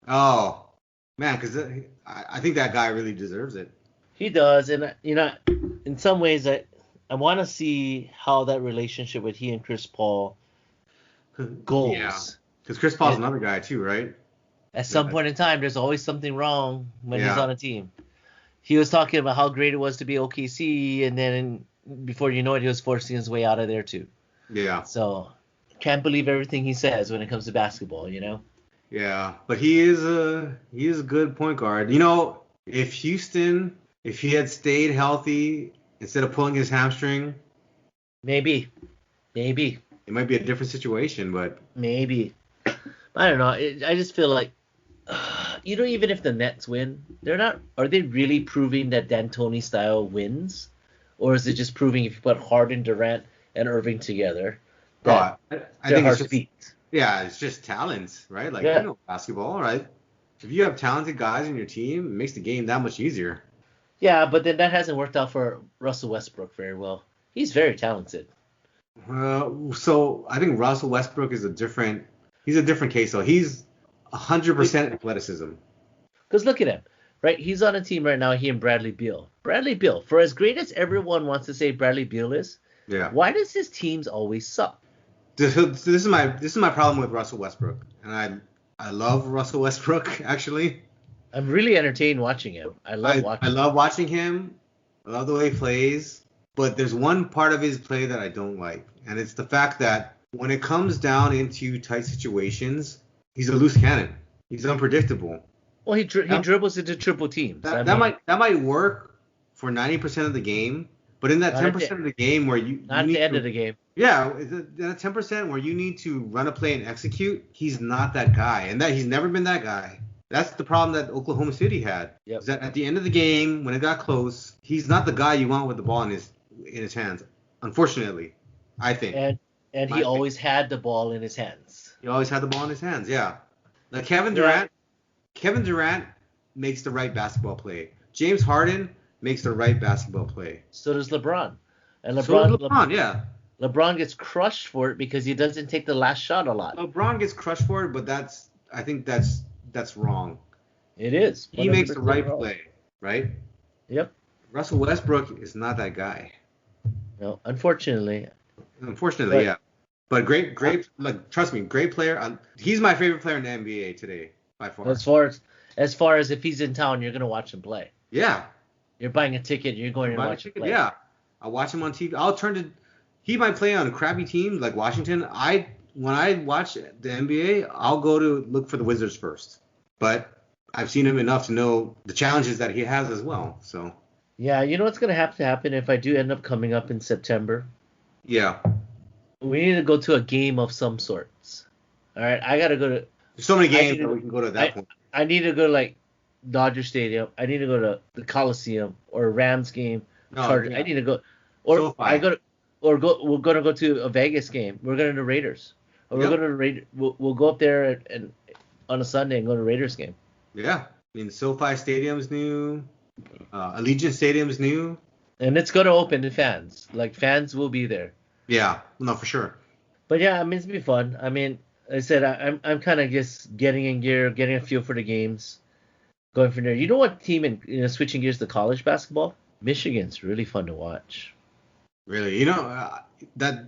Oh, man, because I think that guy really deserves it. He does, and in some ways, I want to see how that relationship with he and Chris Paul goes. Yeah, because Chris Paul's another guy too, right? At some point in time, there's always something wrong when he's on a team. He was talking about how great it was to be OKC, and then before you know it, he was forcing his way out of there too. Yeah. So can't believe everything he says when it comes to basketball, Yeah, but he is a good point guard. If Houston, if he had stayed healthy instead of pulling his hamstring, maybe it might be a different situation. But maybe I don't know. I just feel like even if the Nets win, are they really proving that D'Antoni style wins, or is it just proving if you put Harden, Durant, and Irving together that I think it's just, beat? Yeah, it's just talent, right? Like, basketball, right? If you have talented guys in your team, it makes the game that much easier. Yeah, but then that hasn't worked out for Russell Westbrook very well. He's very talented. So I think Russell Westbrook is a different case. So he's 100% athleticism. Because look at him, right? He's on a team right now, he and Bradley Beal. Bradley Beal, for as great as everyone wants to say Bradley Beal is, why does his teams always suck? This is my problem with Russell Westbrook, and I love Russell Westbrook actually. I'm really entertained watching him. I love watching him. I love the way he plays. But there's one part of his play that I don't like, and it's the fact that when it comes down into tight situations, he's a loose cannon. He's unpredictable. Well, he dribbles into triple teams. That might work for 90% of the game, but in that 10% of the game where you not you the end of the game. Yeah, that 10% where you need to run a play and execute, he's not that guy, and that he's never been that guy. That's the problem that Oklahoma City had. Yep. Is that at the end of the game, when it got close, he's not the guy you want with the ball in his hands. Unfortunately, I think. And he always had the ball in his hands. He always had the ball in his hands. Yeah. Like Kevin Durant. Kevin Durant makes the right basketball play. James Harden makes the right basketball play. So does LeBron. And LeBron, yeah. LeBron gets crushed for it because he doesn't take the last shot a lot. LeBron gets crushed for it, but I think that's wrong. It is. He makes the right play, right? Yep. Russell Westbrook is not that guy. No, unfortunately. Yeah. But great, like, trust me, great player. He's my favorite player in the NBA today, by far. As far as if he's in town, you're gonna watch him play. Yeah. You're buying a ticket. You're going to watch him play. Yeah. I'll watch him on TV. He might play on a crappy team like Washington. When I watch the NBA, I'll go to look for the Wizards first. But I've seen him enough to know the challenges that he has as well. So. Yeah, you know what's gonna have to happen if I do end up coming up in September? Yeah. We need to go to a game of some sorts. All right, I gotta go to. There's so many games that we can go to at that point. I need to go to like Dodger Stadium. I need to go to the Coliseum or a Rams game. No, Charger. yeah. I need to go, or SoFi. I go to, or go. We're gonna go to a Vegas game. We're going to Raiders. Or we're Yep. going to Raiders. We'll go up there and on a Sunday and go to Raiders game. Yeah. I mean, SoFi Stadium's new. Allegiant Stadium's new. And it's gonna open to fans. Like fans will be there. Yeah. No, for sure. But yeah, I mean it's gonna be fun. I mean, I said I'm kind of just getting in gear, getting a feel for the games, going from there. You know what team and switching gears to college basketball? Michigan's really fun to watch. Really, that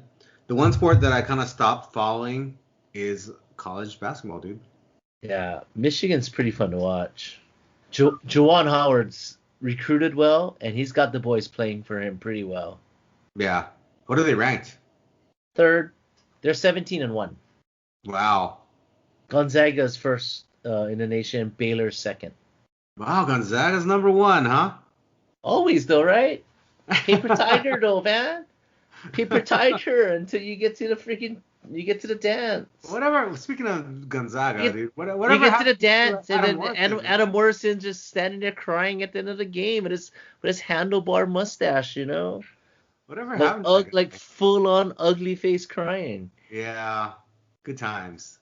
the one sport that I kind of stopped following is college basketball, dude. Yeah, Michigan's pretty fun to watch. Juwan Howard's recruited well, and he's got the boys playing for him pretty well. Yeah. What are they ranked? Third, they're 17-1. Wow. Gonzaga's first in the nation, Baylor's second. Wow, Gonzaga's number 1, huh? Always though, right? Paper tiger though, man. Paper tiger until you get to the dance. Whatever. Speaking of Gonzaga, dude. Whatever. You get to the dance, and Adam then Morrison, Adam Morrison just standing there crying at the end of the game with his handlebar mustache, Whatever happened? like full on ugly face crying. Yeah. Good times.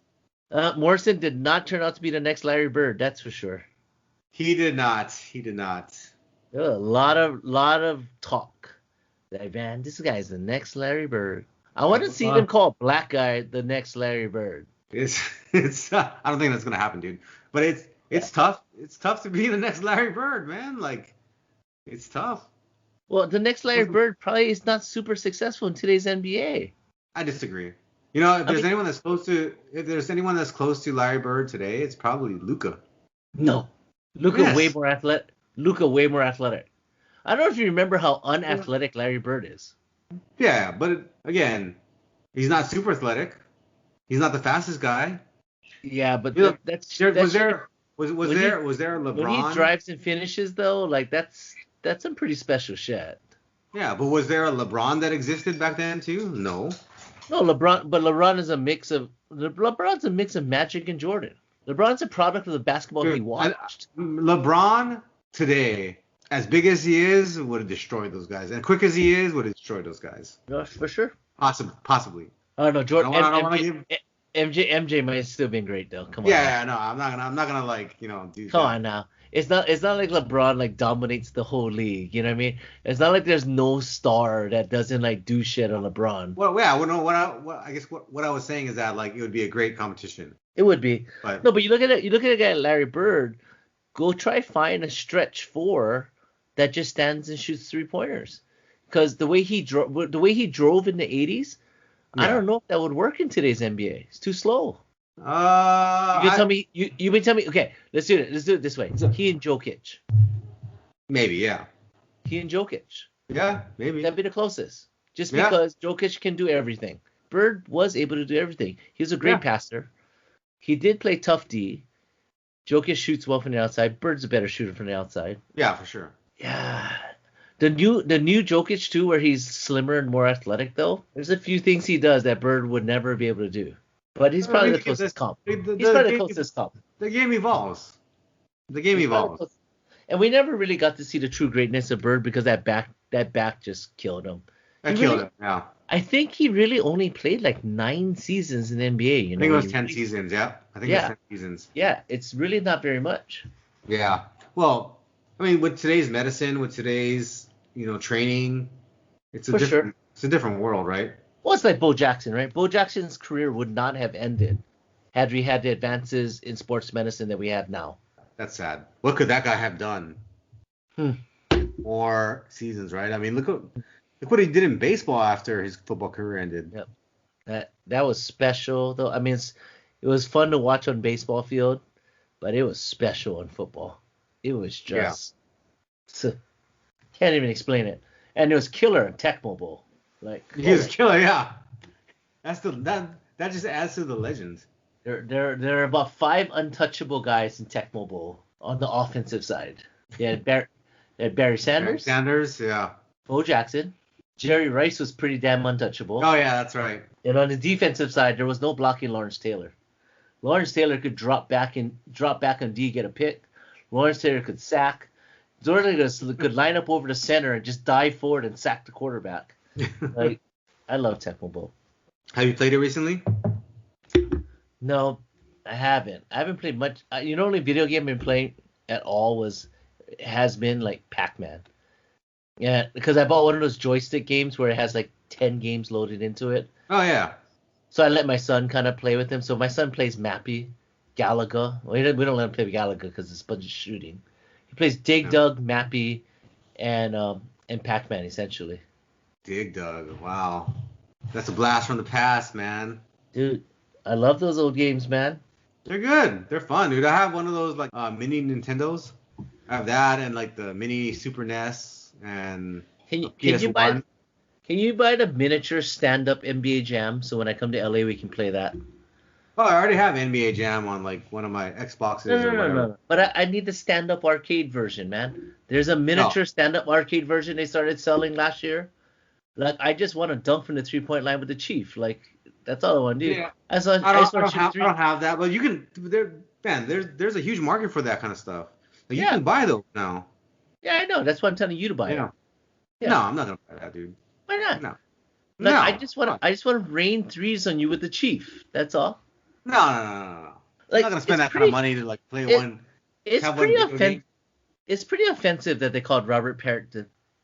Morrison did not turn out to be the next Larry Bird, that's for sure. He did not. There was a lot of talk. Like, man, this guy's the next Larry Bird. I want to see them call a black guy the next Larry Bird. It's I don't think that's gonna happen, dude. But it's tough. It's tough to be the next Larry Bird, man. Like, it's tough. Well, the next Larry Bird probably is not super successful in today's NBA. I disagree. If there's anyone that's close to Larry Bird today, it's probably Luka. No, Luka Yes. way more athletic. Luka way more athletic. I don't know if you remember how unathletic Larry Bird is. Yeah, but again, he's not super athletic. He's not the fastest guy. Yeah, but Was there when LeBron? when he drives and finishes though, like that's some pretty special shit. Yeah, but was there a LeBron that existed back then too? No. No, LeBron's a mix of Magic and Jordan. LeBron's a product of the basketball he watched. LeBron today, as big as he is, would have destroyed those guys. And quick as he is, would have destroyed those guys. No, for sure. Possibly. I don't know. Jordan. I don't wanna give... MJ might have still been great though. Come on. Yeah, no, I'm not gonna like, do that. Come on now. It's not like LeBron like dominates the whole league. You know what I mean? It's not like there's no star that doesn't like do shit on LeBron. Well, yeah. Well, no. What I was saying is that like it would be a great competition. It would be. But you look at it. You look at a guy like Larry Bird. Go try find a stretch four that just stands and shoots 3-pointers. Because the way he drove in the 80s, I don't know if that would work in today's NBA. It's too slow. You can tell me. You may tell me. Okay, let's do it. Let's do it this way. He and Jokic. Maybe, yeah. He and Jokic. Yeah, maybe. That'd be the closest. Just because Jokic can do everything. Bird was able to do everything. He was a great passer. He did play tough D. Jokic shoots well from the outside. Bird's a better shooter from the outside. Yeah, for sure. Yeah. The new Jokic too, where he's slimmer and more athletic though. There's a few things he does that Bird would never be able to do. But he's probably the closest comp. He's probably the closest comp. The game evolves. And we never really got to see the true greatness of Bird because that back just killed him. Him, yeah. I think he really only played like 9 seasons in the NBA. I think it was 10 seasons, yeah. I think it was 10 seasons. Yeah, it's really not very much. Yeah. Well, I mean, with today's medicine, with today's, training, it's a different world, right? Well, it's like Bo Jackson, right? Bo Jackson's career would not have ended had we had the advances in sports medicine that we have now. That's sad. What could that guy have done? More seasons, right? I mean, look what he did in baseball after his football career ended. Yep. That was special, though. I mean, it was fun to watch on baseball field, but it was special in football. It was just can't even explain it. And it was killer in Tecmo Bowl. Like he was killer, yeah. That just adds to the legend. There are about 5 untouchable guys in Tecmo Bowl on the offensive side. They had Barry Sanders. Yeah. Bo Jackson. Jerry Rice was pretty damn untouchable. Oh yeah, that's right. And on the defensive side, there was no blocking Lawrence Taylor. Lawrence Taylor could drop back on D, get a pick. Lawrence Taylor could sack. Zordega could line up over the center and just dive forward and sack the quarterback. Like, I love Tecmo Bowl. Have you played it recently? No, I haven't. I haven't played much. Only video game I've been playing at all has been like Pac-Man. Yeah, because I bought one of those joystick games where it has like 10 games loaded into it. Oh yeah. So I let my son kind of play with him. So my son plays Mappy, Galaga. Well, we don't let him play Galaga because it's a bunch of shooting. He plays Dig Dug, Mappy, and Pac-Man essentially. Dig Dug, wow. That's a blast from the past, man. Dude, I love those old games, man. They're good. They're fun, dude. I have one of those like mini Nintendos. I have that and like the mini Super NES and PS1. Can you buy the miniature stand-up NBA Jam so when I come to LA we can play that? Oh, I already have NBA Jam on like one of my Xboxes or whatever. No. But I need the stand-up arcade version, man. There's a miniature stand-up arcade version they started selling last year. Like, I just want to dunk from the three-point line with the Chief. Like, that's all I want to do. Yeah. I don't have that, but you can. There's a huge market for that kind of stuff. Like, you can buy those now. Yeah, I know. That's why I'm telling you to buy it. Yeah. No, I'm not gonna buy that, dude. Why not? No. Like, I just want to rain threes on you with the Chief. That's all. No. Like, I'm not gonna spend that kind of money to like play one. It's pretty offensive that they called Robert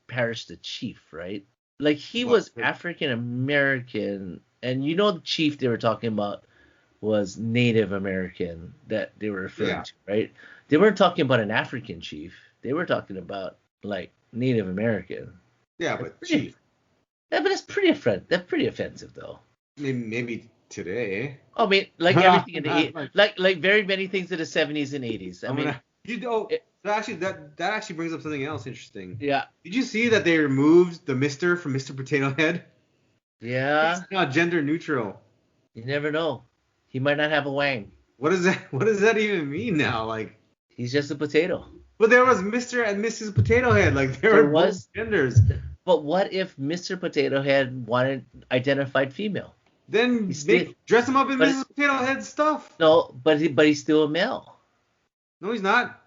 Parrish the Chief, right? Like, he was African American, and the Chief they were talking about was Native American that they were referring to, right? They weren't talking about an African chief. They were talking about like Native American. Yeah, but Chief. Yeah, but that's pretty offensive though. Maybe today. I mean, like everything in the 80s, like very many things in the 70s and 80s. That actually brings up something else interesting. Yeah. Did you see that they removed the Mr. from Mr. Potato Head? Yeah. It's now gender neutral. You never know. He might not have a wang. What does that even mean now? Like, he's just a potato. But there was Mr. and Mrs. Potato Head. Like, there were both genders. But what if Mr. Potato Head identified female? Then dress him up in Mrs. Potato Head stuff. No, but he's still a male. No, he's not.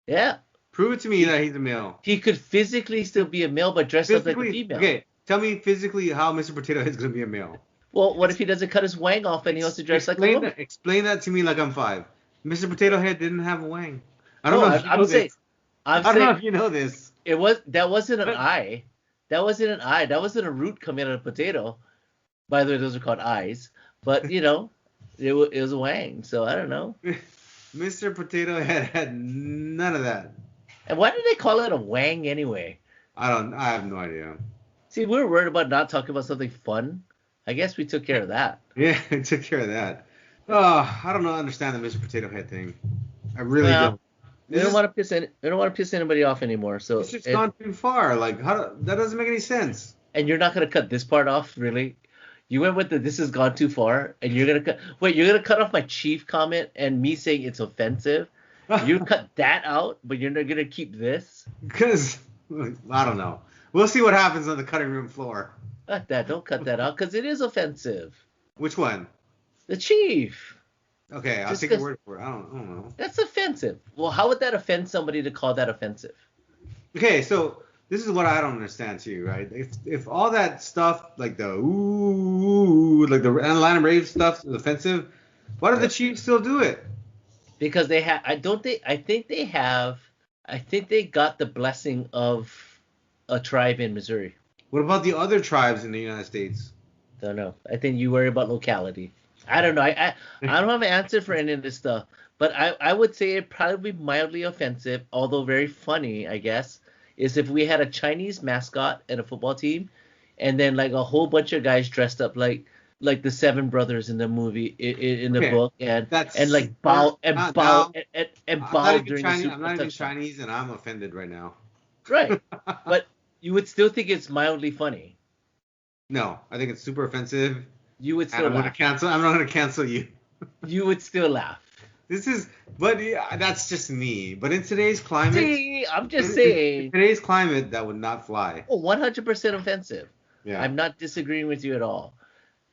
Yeah. Prove it to me that he's a male. He could physically still be a male, but dressed up like a female. Okay, tell me physically how Mr. Potato Head is going to be a male. Well, what if he doesn't cut his wang off and he wants to dress like a woman? Explain that to me like I'm 5. Mr. Potato Head didn't have a wang. I don't know if you know this. I don't know if you know this. That wasn't an eye. That wasn't an eye. That wasn't a root coming out of a potato. By the way, those are called eyes. But, it was a wang. So I don't know. Mr. Potato Head had none of that. And why did they call it a wang anyway? I have no idea. See, we were worried about not talking about something fun. I guess we took care of that. Yeah, we took care of that. Oh, I don't understand the Mr. Potato Head thing. I really don't. They don't want to piss anybody off anymore. So it's just gone too far. Like, that doesn't make any sense. And you're not gonna cut this part off, really? You went with this has gone too far, and you're gonna cut off my Chief comment and me saying it's offensive. You cut that out, but you're not gonna keep this? Because I don't know. We'll see what happens on the cutting room floor. Not that. Don't cut that out, because it is offensive. Which one? The Chief. Okay, I'll take your word for it. I don't know. That's offensive. Well, how would that offend somebody to call that offensive? Okay, so this is what I don't understand too, right? If all that stuff, like the like the Atlanta Braves stuff is offensive, why do the Chiefs still do it? Because they have. I think they got the blessing of a tribe in Missouri. What about the other tribes in the United States? Don't know. I think you worry about locality. I don't know. I don't have an answer for any of this stuff. But I would say it probably mildly offensive, although very funny, I guess, is if we had a Chinese mascot and a football team, and then like a whole bunch of guys dressed up like the Seven Brothers in the movie in the book, and bow during the Super I'm not even Chinese, and I'm offended right now. Right, but you would still think it's mildly funny. No, I think it's super offensive. You would still laugh. I'm not gonna cancel you. You would still laugh. But that's just me. But in today's climate, see, I'm just saying. In today's climate, that would not fly. Oh, 100% offensive. Yeah. I'm not disagreeing with you at all.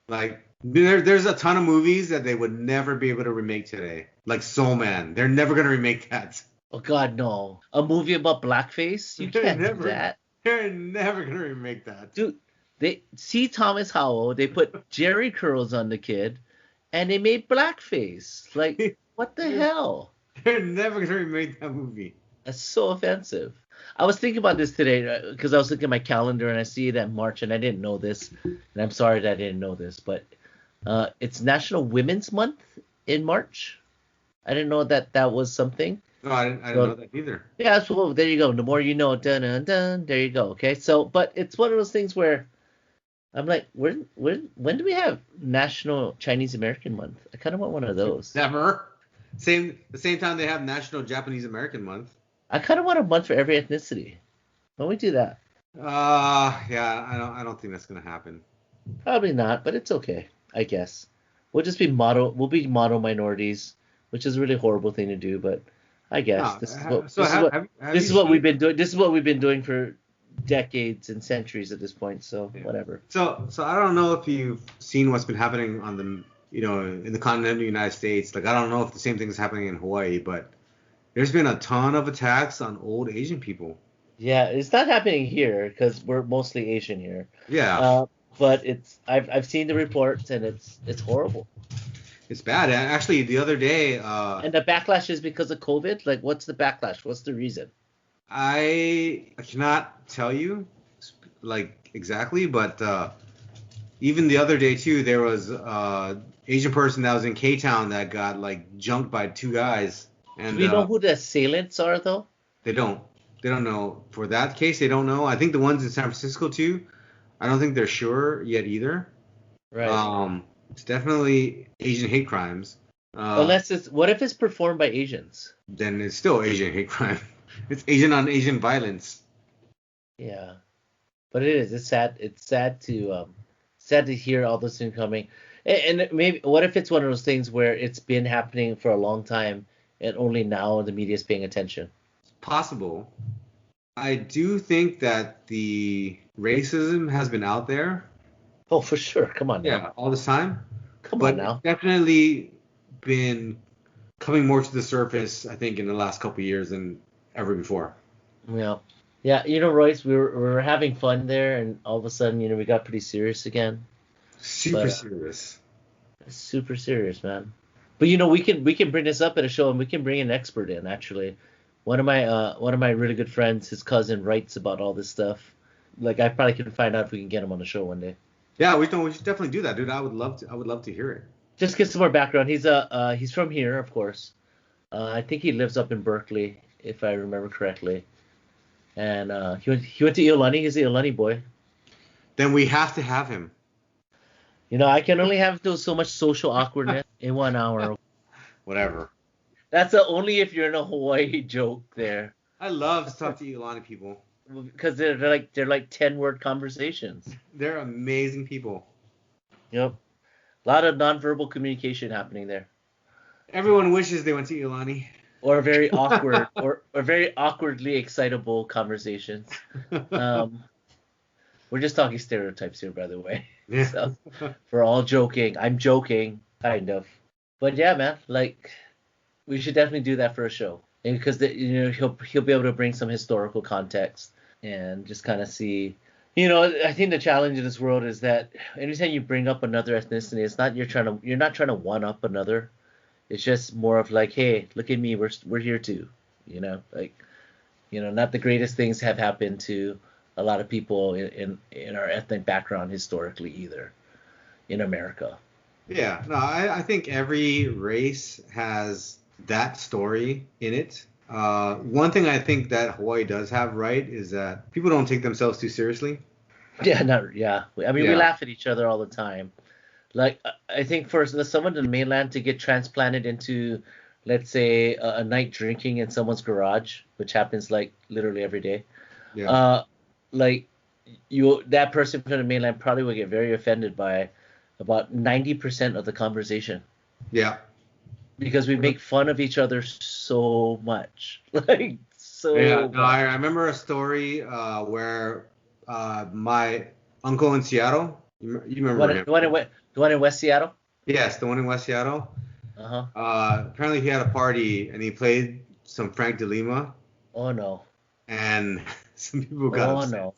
Like there's a ton of movies that they would never be able to remake today. Like Soul Man, they're never gonna remake that. Oh God, no. A movie about blackface? You They're can't do never, that. they're never gonna remake that. Dude, they see Thomas Howell, they put Jerry curls on the kid, and they made blackface. Like, what the They're, hell? they're never gonna remake that movie. That's so offensive. I was thinking about this today because I was looking at my calendar and I see that March, and I didn't know this, and I'm sorry that I didn't know this, but it's National Women's Month in March. I didn't know that that was something. No, I didn't know So that either. yeah, so there you go. The more you know, dun dun dun. There you go. Okay, so but it's one of those things where I'm like, when do we have National Chinese American Month? I kind of want one of those. Never. The same time they have National Japanese American Month. I kind of want a month for every ethnicity. Why don't we do that? Yeah, I don't think that's gonna happen. Probably not, but it's okay, I guess. We'll be model minorities, which is a really horrible thing to do, but I guess No, this is what so this is what have this you is what we've seen? been doing. This is what we've been doing for decades and centuries at this point, so Yeah. whatever. So I don't know if you've seen what's been happening on the in the continental United States. Like I don't know if the same thing is happening in Hawaii, but there's been a ton of attacks on old Asian people. Yeah, it's not happening here because we're mostly Asian here. Yeah, Uh, but I've seen the reports and it's horrible. it's bad. And actually, the other day, And the backlash is because of COVID. Like, what's the backlash? What's the reason? I cannot tell you like exactly, but even the other day too, there was Asian person that was in K-Town that got like jumped by two guys, Do and we know who the assailants are though? they don't they don't know for that case. They don't know. I think the ones in San Francisco too. I don't think they're sure yet either. Right. It's definitely Asian hate crimes. Unless it's what if it's performed by Asians? Then it's still Asian hate crime. It's Asian on Asian violence. Yeah. But it is. It's sad. It's sad to hear all this thing coming. And maybe what if it's one of those things where it's been happening for a long time and only now the media is paying attention? Possible. I do think that the racism has been out there, Oh, for sure. Come on now. yeah, all this time, Come on but it's now. definitely been coming more to the surface, I think, in the last couple of years than ever before. Yeah. Yeah, Royce, we were having fun there and all of a sudden, we got pretty serious again. Super But serious. it's super serious, man. But we can bring this up at a show and we can bring an expert in actually. One of my really good friends, his cousin writes about all this stuff. Like I probably can find out if we can get him on the show one day. Yeah, we should definitely do that, dude. I would love to hear it. Just get some more background. He's from here, of course. I think he lives up in Berkeley, if I remember correctly. And he went to Iolani. He's a Iolani boy. Then we have to have him. I can only have so much social awkwardness in 1 hour. Whatever. That's only if you're in a Hawaii joke there, I love to talk to Ilani people. because they're like 10-word conversations. They're amazing people. Yep, a lot of nonverbal communication happening there, Everyone wishes they went to Ilani. or very awkward or very awkwardly excitable conversations. Um, we're just talking stereotypes here, by the way. Yeah. So we're all joking. I'm joking, kind of. But yeah, man, like we should definitely do that for a show, and because he'll be able to bring some historical context and just kind of see. I think the challenge in this world is that anytime you bring up another ethnicity, it's not you're not trying to one up another. It's just more of like, hey, look at me, we're here too. Not the greatest things have happened to a lot of people in our ethnic background historically either in America. Yeah, no, I think every race has that story in it. One thing I think that Hawaii does have right is that people don't take themselves too seriously. Yeah. I mean, we Yeah. laugh at each other all the time. Like, I think for someone in the mainland to get transplanted into, let's say, a night drinking in someone's garage, which happens like literally every day, Yeah. like that person from the mainland probably would get very offended by about 90% of the conversation Yeah. because we make fun of each other so much, like so Yeah. No, much. I remember a story where my uncle in Seattle, you remember him? The one in West Seattle. Yes, the one in West Seattle. Uh huh. Apparently he had a party and he played some Frank DeLima, Oh no. and some people got Oh upset. no.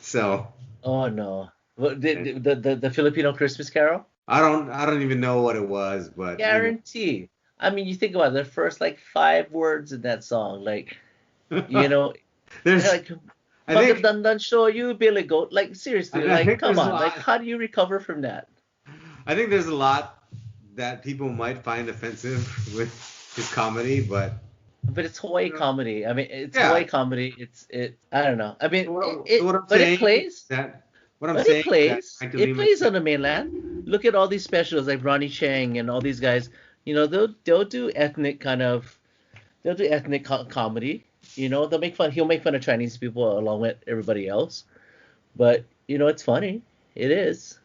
So Oh no. What, the Filipino Christmas Carol? I don't even know what it was, but Guarantee. I mean, you think about it, the first like 5 words in that song, like, you know, there's like I think Magandang show you, Billy Goat. Like seriously, I like think come there's a on, like lot. how do you recover from that? I think there's a lot that people might find offensive with his comedy, but But it's Hawaii you know, comedy. I mean, it's Hawaii yeah. comedy. It. I don't know. I mean, So what I'm but it saying plays. that what I'm But it saying that plays. Frank It DeLima plays said, on the mainland. Look at all these specials like Ronnie Chang and all these guys. You know, they'll do ethnic kind of. They'll do ethnic comedy. You know, they'll make fun. He'll make fun of Chinese people along with everybody else. But you know, it's funny. It is.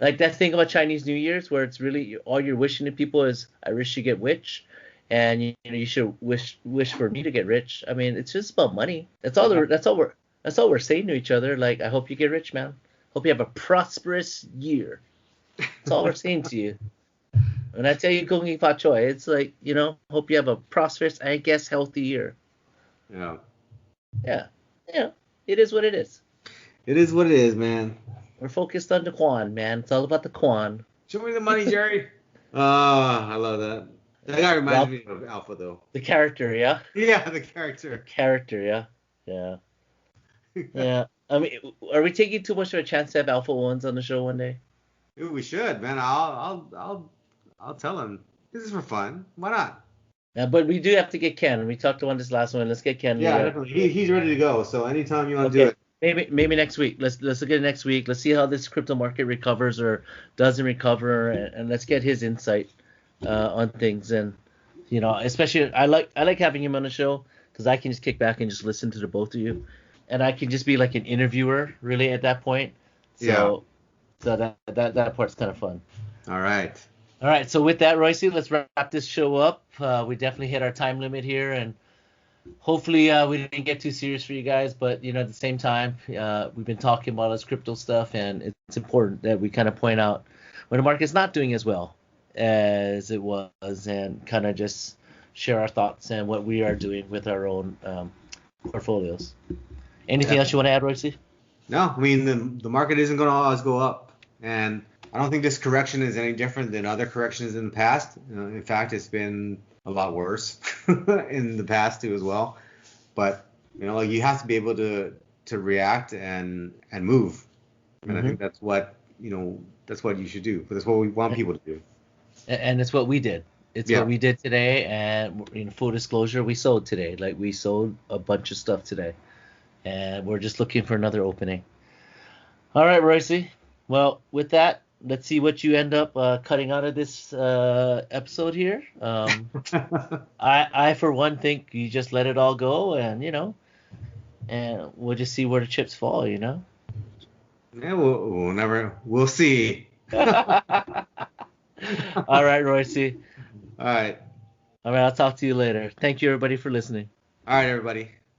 Like that thing about Chinese New Year's where it's really all you're wishing to people is I wish you get rich, and you know you should wish for me to get rich. I mean, it's just about money. That's all we're saying to each other. Like I hope you get rich, man. Hope you have a prosperous year. That's all we're saying to you. When I tell you Kung Fa Choi, it's like hope you have a prosperous, I guess, healthy year. you know, Yeah, yeah. It is what it is. it is what it is, man. We're focused on the Quan, man. It's all about the Quan. Show me the money, Jerry. Oh, I love that. That guy reminds Ralph, me of Alpha, though. the character, yeah. Yeah, the The character. character, yeah. Yeah. Yeah. I mean, are we taking too much of a chance to have Alpha Ones on the show one day? Dude, we should, man. I'll tell him. This is for fun. Why not? Yeah, but we do have to get Ken. We talked about this last one. Let's get Ken. Yeah, definitely. He's ready to go. So anytime you want to do Okay. it. Maybe next week. Let's look at it next week. Let's see how this crypto market recovers or doesn't recover, and let's get his insight on things. And especially I like having him on the show because I can just kick back and just listen to the both of you, and I can just be like an interviewer really at that point. Yeah. So that part's kind of fun. All right. All right. So with that, Royce, let's wrap this show up. We definitely hit our time limit here, and hopefully we didn't get too serious for you guys. But at the same time, we've been talking about this crypto stuff, and it's important that we kind of point out when the market's not doing as well as it was, and kind of just share our thoughts and what we are doing with our own portfolios. Anything else you want to add, Royce? No, I mean the market isn't going to always go up, and I don't think this correction is any different than other corrections in the past. In fact, it's been a lot worse in the past too as well. But like you have to be able to react and move, and I think that's what that's what you should do. That's what we want people to do. And it's what we did. It's what we did today. And in full disclosure, we sold today. Like we sold a bunch of stuff today, and we're just looking for another opening. All right, Royce. Well, with that, let's see what you end up cutting out of this episode here. I for one think you just let it all go, and and we'll just see where the chips fall. Yeah, we'll see. All right, Royce. All right. All right, I'll talk to you later. Thank you, everybody, for listening. All right, everybody.